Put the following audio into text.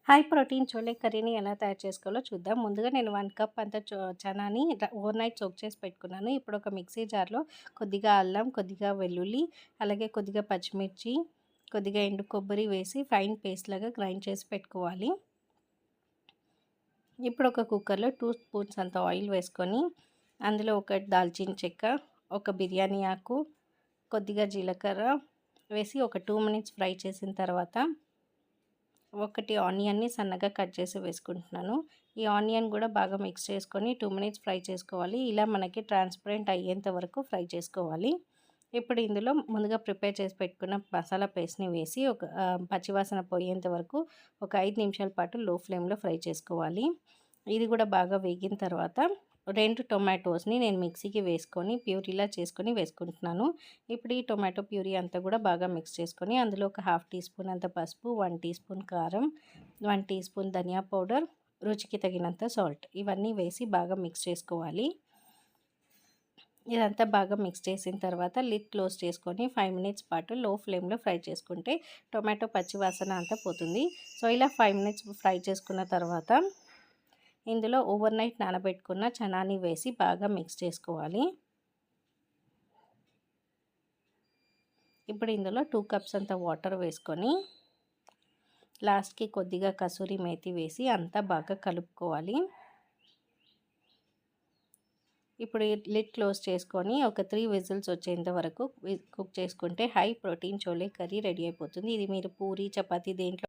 High protein chole కర్రీని ఎలా తయారు చేసుకోవాలో చూద్దాం. ముందుగా నేను 1 కప్ అంత చనాని ఓవర్ నైట్ సోక్ చేసి పెట్టుకున్నాను. ఇప్పుడు ఒక మిక్సీ జార్‌లో కొద్దిగా అల్లం, కొద్దిగా వెల్లుల్లి, అలాగే కొద్దిగా పచ్చిమిర్చి, కొద్దిగా ఎండు కొబ్బరి వేసి ఫైన్ పేస్ట్ లాగా గ్రైండ్ చేసి పెట్టుకోవాలి. ఇప్పుడు ఒక కుక్కర్‌లో 2 స్పూన్స్ అంత ఆయిల్ వేసుకొని అందులో ఒక దాల్చిన చెక్క, ఒక బిర్యానీ ఆకు, కొద్దిగా జీలకర్ర వేసి ఒక 2 మినిట్స్ ఫ్రై చేసిన తర్వాత ఒకటి ఆనియన్‌ని సన్నగా కట్ చేసి వేసుకుంటున్నాను. ఈ ఆనియన్ కూడా బాగా మిక్స్ చేసుకొని 2 మినిట్స్ ఫ్రై చేసుకోవాలి. ఇలా మనకి ట్రాన్స్పరెంట్ అయ్యేంత వరకు ఫ్రై చేసుకోవాలి. ఇప్పుడు ఇందులో ముందుగా ప్రిపేర్ చేసి పెట్టుకున్న మసాలా పేస్ట్‌ని వేసి పచ్చివాసన పోయేంత వరకు ఒక 5 నిమిషాల పాటు లో ఫ్లేమ్‌లో ఫ్రై చేసుకోవాలి. ఇది కూడా బాగా వేగిన తర్వాత 2 టొమాటోస్‌ని నేను మిక్సీకి వేసుకొని ప్యూరీలా చేసుకొని వేసుకుంటున్నాను. ఇప్పుడు ఈ టొమాటో ప్యూరీ అంతా కూడా బాగా మిక్స్ చేసుకొని అందులో ఒక హాఫ్ టీ స్పూన్ అంత పసుపు, 1 టీ స్పూన్ కారం, 1 టీ స్పూన్ ధనియా పౌడర్, రుచికి తగినంత సాల్ట్ ఇవన్నీ వేసి బాగా మిక్స్ చేసుకోవాలి. ఇదంతా బాగా మిక్స్ చేసిన తర్వాత లిడ్ క్లోజ్ చేసుకొని 5 మినిట్స్ పాటు లో ఫ్లేమ్‌లో ఫ్రై చేసుకుంటే టొమాటో పచ్చి వాసన అంతా పోతుంది. సో ఇలా 5 మినిట్స్ ఫ్రై చేసుకున్న తర్వాత ఇందులో ఓవర్ నైట్ నానబెట్టుకున్న చనాని వేసి బాగా మిక్స్ చేసుకోవాలి. ఇప్పుడు ఇందులో 2 కప్స్ అంత వాటర్ వేసుకొని లాస్ట్‌కి కొద్దిగా కసూరి మేతి వేసి అంతా బాగా కలుపుకోవాలి. ఇప్పుడు లిడ్ క్లోజ్ చేసుకొని ఒక 3 విజిల్స్ వచ్చేంత వరకు కుక్ చేసుకుంటే high protein chole curry ready అయిపోతుంది. ఇది మీరు పూరి, చపాతీ దేంట్లో